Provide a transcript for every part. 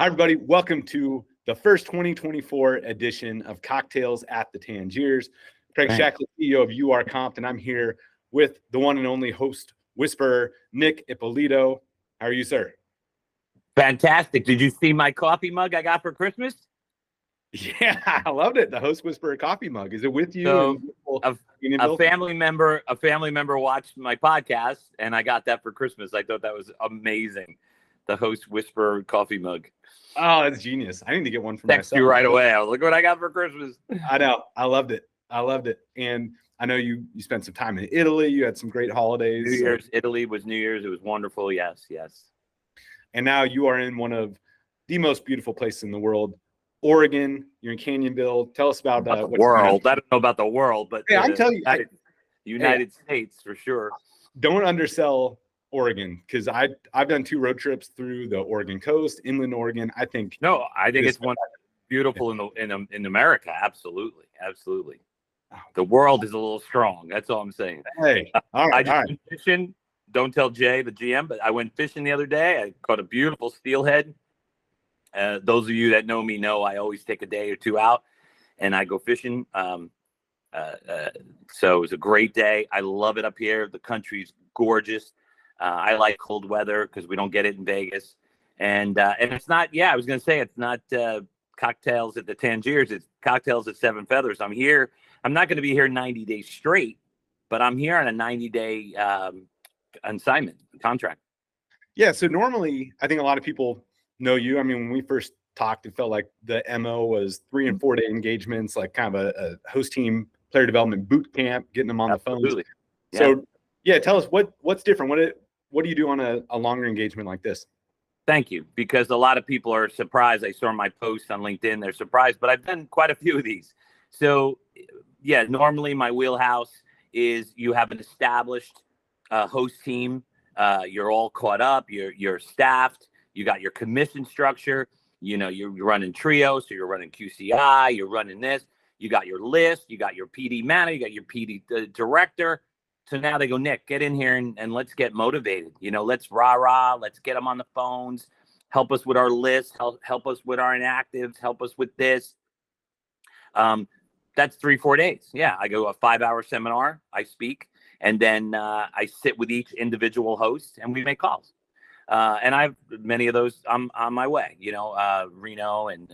Hi, everybody. Welcome to the first 2024 edition of Cocktails at the Tangiers. Craig Shacklett, CEO of URComped, and I'm here with the one and only host whisperer, Nick Ippolito. How are you, sir? Fantastic. Did you see my coffee mug I got for Christmas? Yeah, I loved it. The host whisperer coffee mug. Is it with you? So a family member watched my podcast, and I got that for Christmas. I thought that was amazing. The host whisperer coffee mug. Oh, that's genius. I need to get one for Text myself. you right away. I was, look what I got for Christmas. I know. I loved it. And I know you spent some time in Italy. You had some great holidays. New Year's, Italy was New Year's. It was wonderful. Yes. And now you are in one of the most beautiful places in the world, Oregon. You're in Canyonville. Tell us about the world. I don't know about the world, but hey, I'm telling you, United States for sure. Don't undersell Oregon, because I've done 2 road trips through the Oregon coast, inland Oregon. I think it's one beautiful in America. Absolutely. The world is a little strong. That's all I'm saying. Hey, all right. I just went fishing. Don't tell Jay, the GM, but I went fishing the other day. I caught a beautiful steelhead. Those of you that know me know I always take a day or 2 out, and I go fishing. So it was a great day. I love it up here. The country's gorgeous. I like cold weather because we don't get it in Vegas. And it's not, I was going to say it's not cocktails at the Tangiers. It's cocktails at Seven Feathers. I'm here. I'm not going to be here 90 days straight, but I'm here on a 90-day assignment contract. Yeah. So normally I think a lot of people know you. I mean, when we first talked, it felt like the MO was 3 and 4 day engagements, like kind of a host team player development boot camp, getting them on the phone. Yeah. So tell us what's different. What do you do on a longer engagement like this? Thank you, because a lot of people are surprised. I saw my post on LinkedIn. They're surprised, but I've done quite a few of these. So normally my wheelhouse is you have an established host team. You're all caught up. You're staffed. You got your commission structure. You're running Trio, so you're running QCI. You're running this. You got your list. You got your PD manager. You got your PD director. So now they go, Nick, get in here and let's get motivated. Let's rah. Let's get them on the phones. Help us with our list. Help us with our inactives. Help us with this. That's 3-4 days. Yeah, I go a 5-hour seminar. I speak, and then I sit with each individual host, and we make calls. And I have many of those. I'm on my way. Reno, and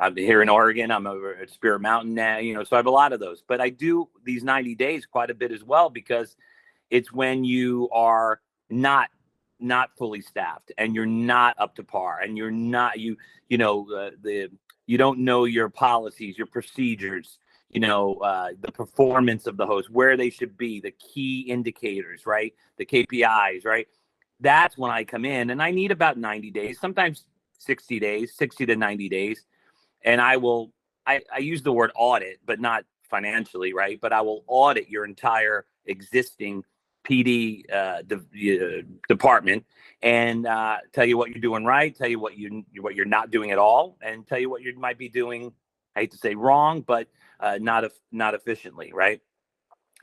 I'm here in Oregon. I'm over at Spirit Mountain now. So I have a lot of those. But I do these 90 days quite a bit as well, because it's when you are not fully staffed and you're not up to par, and you're not you don't know your policies, your procedures, the performance of the host, where they should be, the key indicators, right? The KPIs, right? That's when I come in, and I need about 90 days, sometimes 60 days, 60 to 90 days. And I use the word audit, but not financially, right? But I will audit your entire existing PD department, and tell you what you're doing right, tell you what you're not doing at all, and tell you what you might be doing, I hate to say wrong, but not efficiently, right?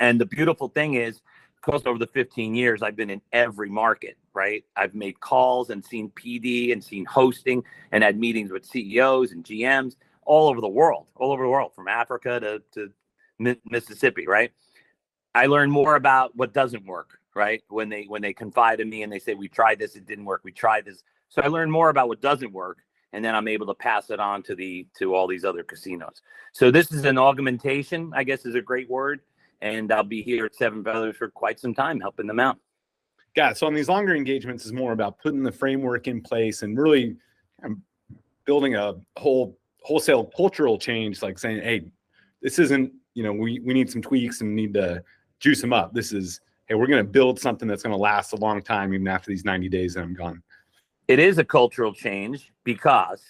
And the beautiful thing is, because over the 15 years, I've been in every market, right? I've made calls and seen PD and seen hosting and had meetings with CEOs and GMs all over the world, from Africa to Mississippi, right? I learn more about what doesn't work, right? When they confide in me and they say, we tried this, it didn't work, we tried this. So I learn more about what doesn't work, and then I'm able to pass it on to all these other casinos. So this is an augmentation, I guess is a great word. And I'll be here at Seven Feathers for quite some time, helping them out. Got it. So on these longer engagements is more about putting the framework in place and really building a wholesale cultural change, like saying, hey, this isn't, we need some tweaks and need to juice them up. This is, hey, we're going to build something that's going to last a long time, even after these 90 days that I'm gone. It is a cultural change, because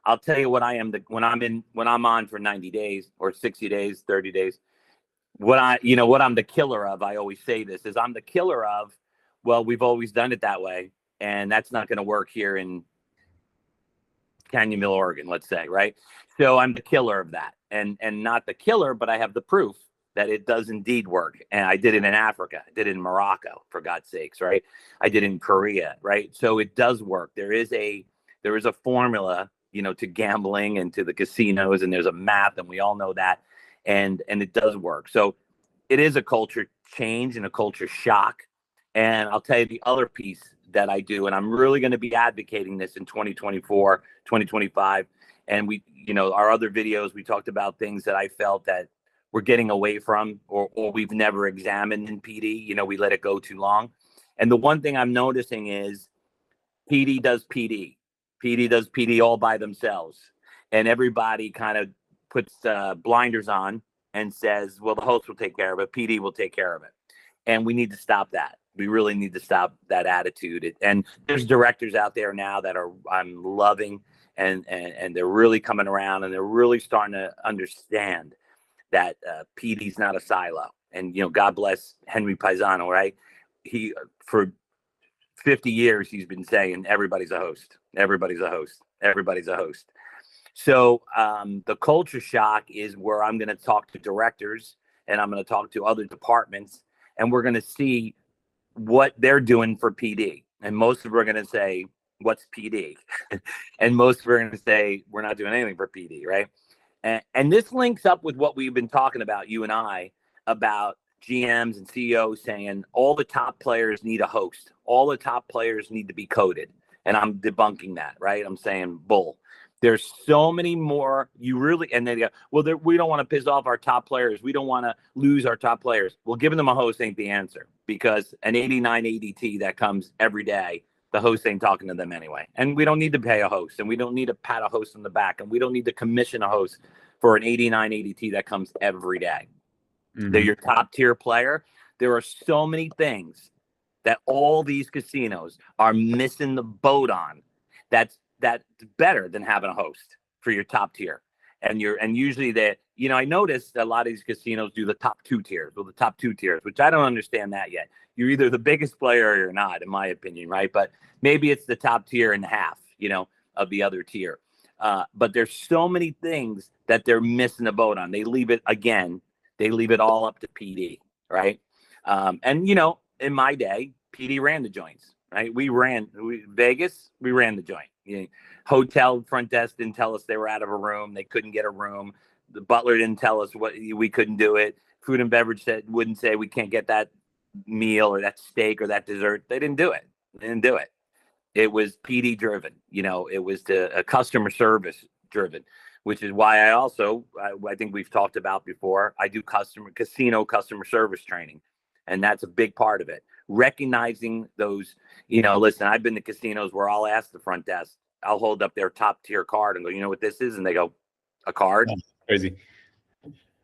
I'll tell you what when I'm on for 90 days or 60 days, 30 days, what I'm the killer of, I always say this, is I'm the killer of, well, we've always done it that way, and that's not going to work here in Canyonville, Oregon, let's say, right? So I'm the killer of that, and not the killer, but I have the proof that it does indeed work. And I did it in Africa. I did it in Morocco, for God's sakes, right? I did it in Korea, right? So it does work. There is a There is a formula, to gambling and to the casinos, and there's a math, and we all know that, and it does work. So it is a culture change and a culture shock. And I'll tell you the other piece that I do, and I'm really going to be advocating this in 2024, 2025. And our other videos, we talked about things that I felt that we're getting away from, or we've never examined in PD. We let it go too long. And the one thing I'm noticing is PD does PD. PD does PD all by themselves. And everybody kind of puts blinders on and says, well, the host will take care of it. PD will take care of it. And we need to stop that. We really need to stop that attitude. And there's directors out there now that I'm loving, and they're really coming around, and they're really starting to understand that PD's not a silo. And, God bless Henry Paisano, right? He, for 50 years, he's been saying, everybody's a host. Everybody's a host. Everybody's a host. So the culture shock is where I'm going to talk to directors, and I'm going to talk to other departments, and we're going to see what they're doing for PD. And most of them are going to say, what's PD? And most of them are going to say, we're not doing anything for PD, right? And this links up with what we've been talking about, you and I, about GMs and CEOs saying all the top players need a host. All the top players need to be coded. And I'm debunking that, right? I'm saying bull. There's so many more. And they go, well, we don't want to piss off our top players. We don't want to lose our top players. Well, giving them a host ain't the answer, because an 89 ADT that comes every day, the host ain't talking to them anyway. And we don't need to pay a host, and we don't need to pat a host on the back, and we don't need to commission a host for an 89 ADT that comes every day. Mm-hmm. They're your top tier player. There are so many things that all these casinos are missing the boat on. That's better than having a host for your top tier. And usually I noticed a lot of these casinos do the top two tiers, which I don't understand that yet. You're either the biggest player or you're not, in my opinion, right? But maybe it's the top tier and half, of the other tier. But there's so many things that they're missing the boat on. They leave it all up to PD, right? In my day, PD ran the joints, right? Vegas, we ran the joint. Hotel front desk didn't tell us they were out of a room. They couldn't get a room. The butler didn't tell us we couldn't do it. Food and beverage wouldn't say we can't get that meal or that steak or that dessert. They didn't do it. It was PD driven. It was a customer service driven, which is why I think we've talked about before. I do casino customer service training, and that's a big part of it. Recognizing those, listen, I've been to casinos where I'll ask the front desk, I'll hold up their top tier card and go, you know what this is? And they go, a card. Oh, crazy.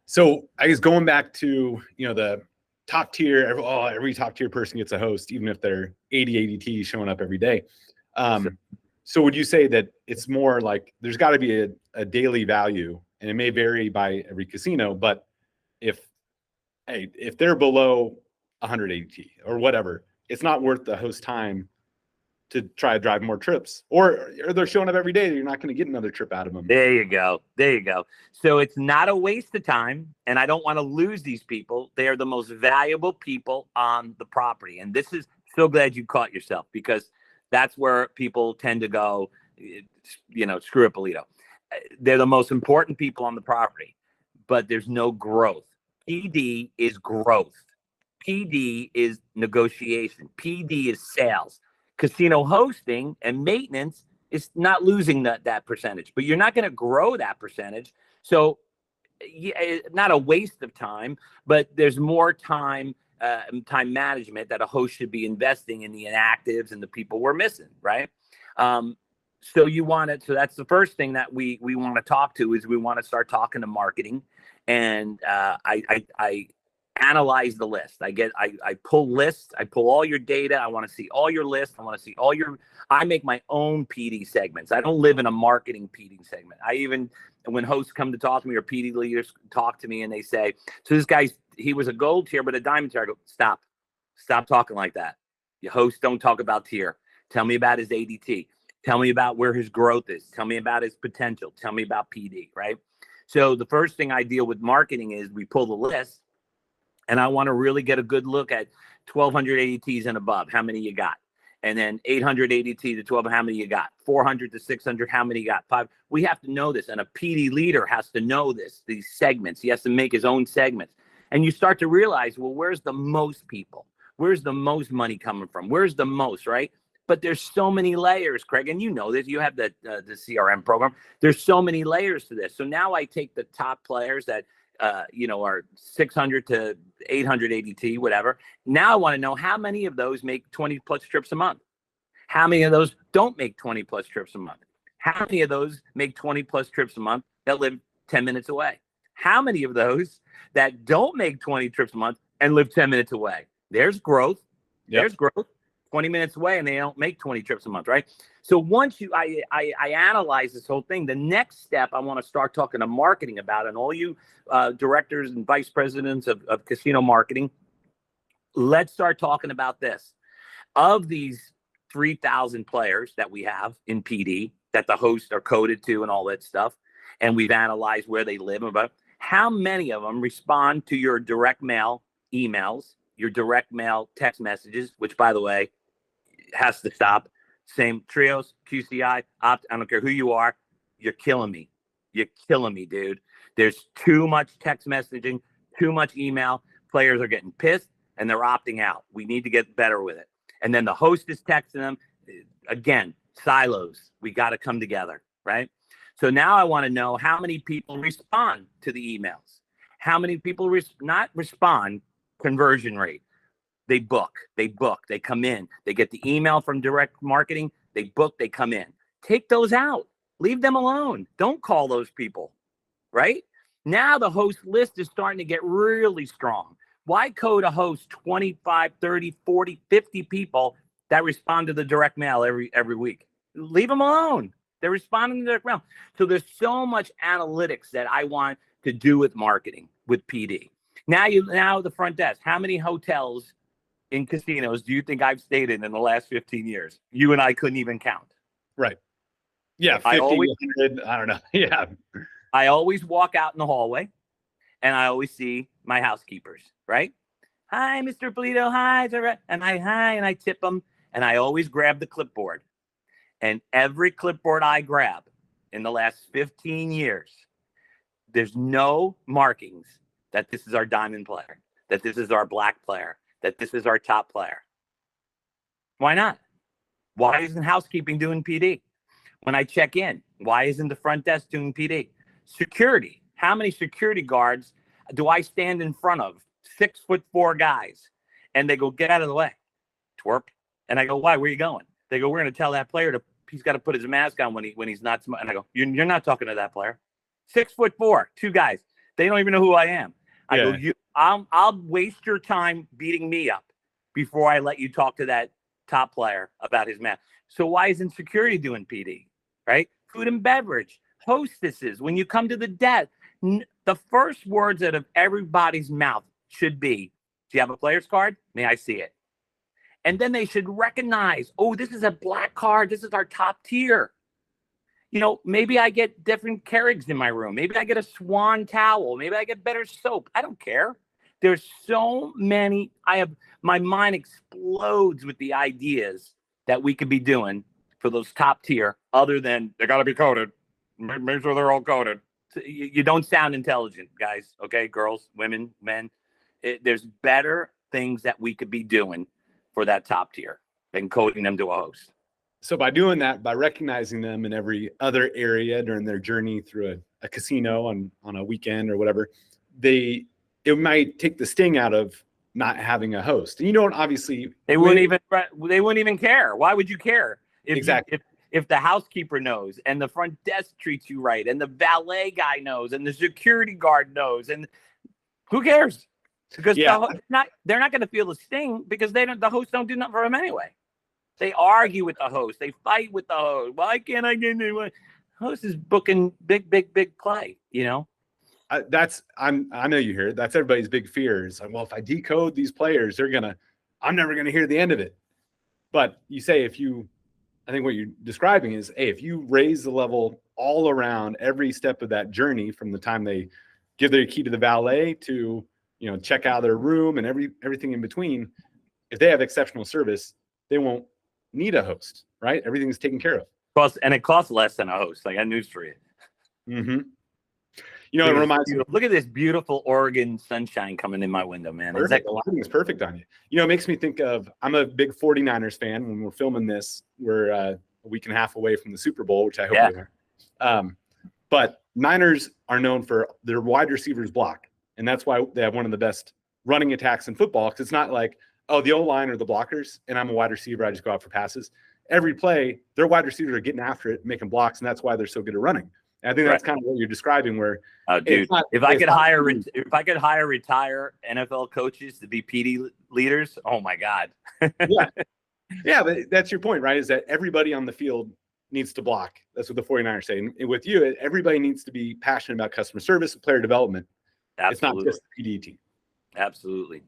So I guess going back to, the top tier, every top tier person gets a host, even if they're 80 ADT showing up every day. Sure. So would you say that it's more like there's got to be a daily value, and it may vary by every casino, but if they're below 100 ADT or whatever, it's not worth the host time to try to drive more trips, or they're showing up every day. You're not going to get another trip out of them. There you go. So it's not a waste of time, and I don't want to lose these people. They are the most valuable people on the property. And this is so glad you caught yourself, because that's where people tend to go, screw Ippolito. They're the most important people on the property, but there's no growth. PD is growth. PD is negotiation. PD is sales. Casino hosting and maintenance is not losing that percentage, but you're not going to grow that percentage. So not a waste of time, but there's more time management that a host should be investing in the inactives and the people we're missing, right? So that's the first thing that we want to talk to, is we want to start talking to marketing. And I analyze the list. I pull lists. I pull all your data. I want to see all your lists. I make my own PD segments. I don't live in a marketing PD segment. When hosts come to talk to me, or PD leaders talk to me, and they say, so this guy, he was a gold tier, but a diamond tier. I go, stop talking like that. Your hosts don't talk about tier. Tell me about his ADT. Tell me about where his growth is. Tell me about his potential. Tell me about PD, right? So the first thing I deal with marketing is we pull the list, and I want to really get a good look at 1,200 ADTs and above. How many you got? And then 800 ADT to 12, how many you got? 400 to 600, how many you got? 5. We have to know this. And a PD leader has to know this, these segments. He has to make his own segments. And you start to realize, well, where's the most people? Where's the most money coming from? Where's the most, right? But there's so many layers, Craig, and you know this. You have the CRM program. There's so many layers to this. So now I take the top players that are 600 to 800 ADT, whatever. Now I want to know how many of those make 20 plus trips a month. How many of those don't make 20 plus trips a month? How many of those make 20 plus trips a month that live 10 minutes away? How many of those that don't make 20 trips a month and live 10 minutes away? There's growth. Yep. There's growth. 20 minutes away and they don't make 20 trips a month, right? So once I analyze this whole thing, the next step I want to start talking to marketing about, and all you directors and vice presidents of casino marketing, let's start talking about this. Of these 3,000 players that we have in PD that the hosts are coded to and all that stuff, and we've analyzed where they live, about how many of them respond to your direct mail emails, your direct mail text messages, which, by the way, has to stop. Same trios, QCI, opt. I don't care who you are. You're killing me. You're killing me, dude. There's too much text messaging, too much email. Players are getting pissed and they're opting out. We need to get better with it. And then the host is texting them. Again, silos. We got to come together, right? So now I want to know how many people respond to the emails. How many people not respond, conversion rate. They book, they come in, they get the email from direct marketing, they book, they come in. Take those out, leave them alone. Don't call those people, right? Now the host list is starting to get really strong. Why code a host 25, 30, 40, 50 people that respond to the direct mail every week? Leave them alone. They're responding to the direct mail. So there's so much analytics that I want to do with marketing, with PD. Now the front desk, how many hotels in casinos do you think I've stayed in the last 15 years? You and I couldn't even count. Right. Yeah. 50, I always, 100, I don't know. Yeah. I always walk out in the hallway and I always see my housekeepers, right? Hi, Mr. Ippolito. Hi. And I tip them, and I always grab the clipboard. And every clipboard I grab in the last 15 years, there's no markings that this is our diamond player, that this is our black player, that this is our top player. Why not? Why isn't housekeeping doing PD? When I check in, why isn't the front desk doing PD? Security. How many security guards do I stand in front of? 6'4" guys. And they go, get out of the way. Twerp. And I go, why? Where are you going? They go, we're going to tell that player he's got to put his mask on when he's not smoking. And I go, you're not talking to that player. 6'4", 2 guys. They don't even know who I am. I go, I'll waste your time beating me up before I let you talk to that top player about his mask. So why isn't security doing PD, right? Food and beverage, hostesses. When you come to the desk, the first words out of everybody's mouth should be, do you have a player's card? May I see it? And then they should recognize, oh, this is a black card. This is our top tier. You know, maybe I get different Keurigs in my room. Maybe I get a Swan towel. Maybe I get better soap. I don't care. There's so many. My mind explodes with the ideas that we could be doing for those top tier, other than they got to be coded. Make sure they're all coded. So you don't sound intelligent, guys. Okay, girls, women, men. There's better things that we could be doing for that top tier than coding them to a host. So by doing that, by recognizing them in every other area during their journey through a casino on a weekend or whatever, it might take the sting out of not having a host. And you don't obviously they wouldn't even care. Why would you care? Exactly. If the housekeeper knows, and the front desk treats you right, and the valet guy knows, and the security guard knows, and who cares? Because they're not going to feel the sting, because the hosts don't do nothing for them anyway. They argue with the host. They fight with the host. Why can't I get anyone? Host is booking big play, you know? I know you hear it. That's everybody's big fear. It's like, well, if I decode these players, I'm never going to hear the end of it. But you say, I think what you're describing is, hey, if you raise the level all around every step of that journey, from the time they give their key to the valet to, check out their room and everything in between, if they have exceptional service, they won't need a host, right? Everything's taken care of. It costs less than a host. I got news for you. Mm-hmm. You know, it reminds me. Look at this beautiful Oregon sunshine coming in my window, man. Perfect. The lighting is perfect on you. You know, it makes me think of, I'm a big 49ers fan. When we're filming this, we're a week and a half away from the Super Bowl, which I hope we are. But Niners are known for their wide receivers block. And that's why they have one of the best running attacks in football. Because it's not like, oh, the O-line or the blockers, and I'm a wide receiver, I just go out for passes. Every play, their wide receivers are getting after it, making blocks, and that's why they're so good at running. And I think that's kind of what you're describing. Where, dude, if I could hire retire NFL coaches to be PD leaders, oh my God. Yeah, but that's your point, right? Is that everybody on the field needs to block. That's what the 49ers say. And with you, everybody needs to be passionate about customer service and player development. Absolutely. It's not just the PD team. Absolutely.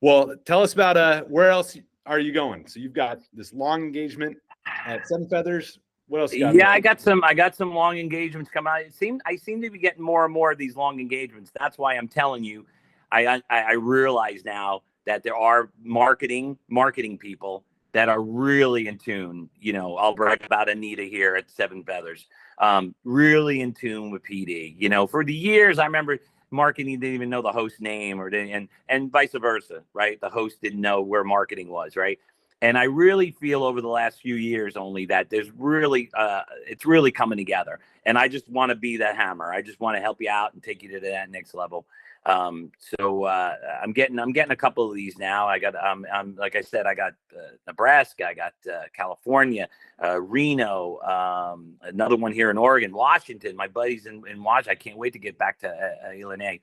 Well, tell us about where else are you going? So you've got this long engagement at Seven Feathers. What else you got? Yeah, I got some long engagements coming out. I seem to be getting more and more of these long engagements. That's why I'm telling you, I realize now that there are marketing people that are really in tune. You know, I'll brag about Anita here at Seven Feathers. Really in tune with PD. You know, for the years, I remember marketing didn't even know the host name and vice versa, right? The host didn't know where marketing was, right? And I really feel over the last few years only that there's really, it's really coming together. And I just want to be that hammer. I just want to help you out and take you to that next level. So I'm getting a couple of these now. I got, like I said, I got Nebraska, I got California, Reno, another one here in Oregon, Washington. My buddies in Washington. I can't wait to get back to Illinois.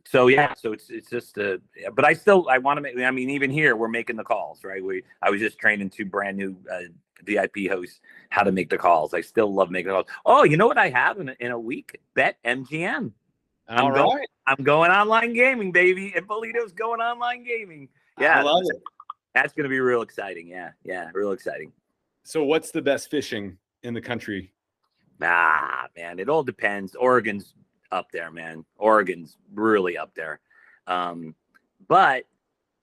So it's just but I want to make, I mean, even here we're making the calls, right? I was just training 2 brand new VIP hosts how to make the calls. I still love making calls. Oh, you know what I have in a week? Bet MGM. I'm going online gaming, baby. Ippolito's going online gaming. Yeah, I love it. That's going to be real exciting. Yeah, real exciting. So what's the best fishing in the country? Man, it all depends. Oregon's up there, man. Oregon's really up there. But,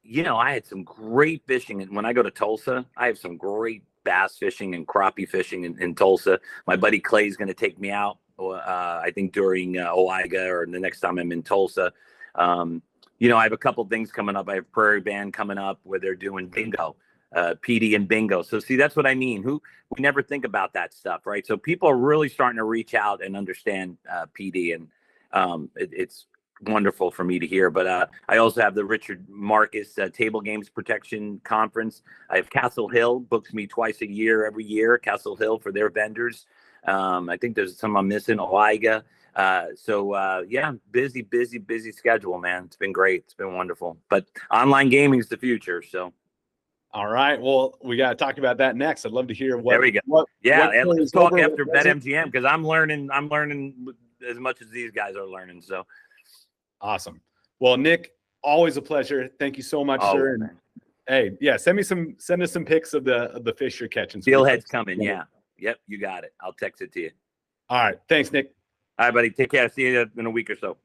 you know, I had some great fishing. And when I go to Tulsa, I have some great bass fishing and crappie fishing in Tulsa. My buddy Clay's going to take me out, I think during Oiga or the next time I'm in Tulsa. You know, I have a couple things coming up. I have Prairie Band coming up where they're doing bingo, PD and bingo. So see, that's what I mean. We never think about that stuff, right? So people are really starting to reach out and understand PD, and it's wonderful for me to hear. But I also have the Richard Marcus Table Games Protection Conference. I have Castle Hill books me twice a year, every year. Castle Hill for their vendors. I think there's some I'm missing. Oiga. Yeah, busy schedule, man. It's been great. It's been wonderful. But online gaming is the future. So. All right. Well, we got to talk about that next. I'd love to hear what. There we go. Let's talk after BetMGM because I'm learning as much as these guys are learning. So awesome. Well, Nick, always a pleasure. Thank you so much, sir. And, hey, yeah, send us some pics of the fish you're catching. Steelhead's coming. Yeah. Yep. You got it. I'll text it to you. All right. Thanks, Nick. All right, buddy. Take care. See you in a week or so.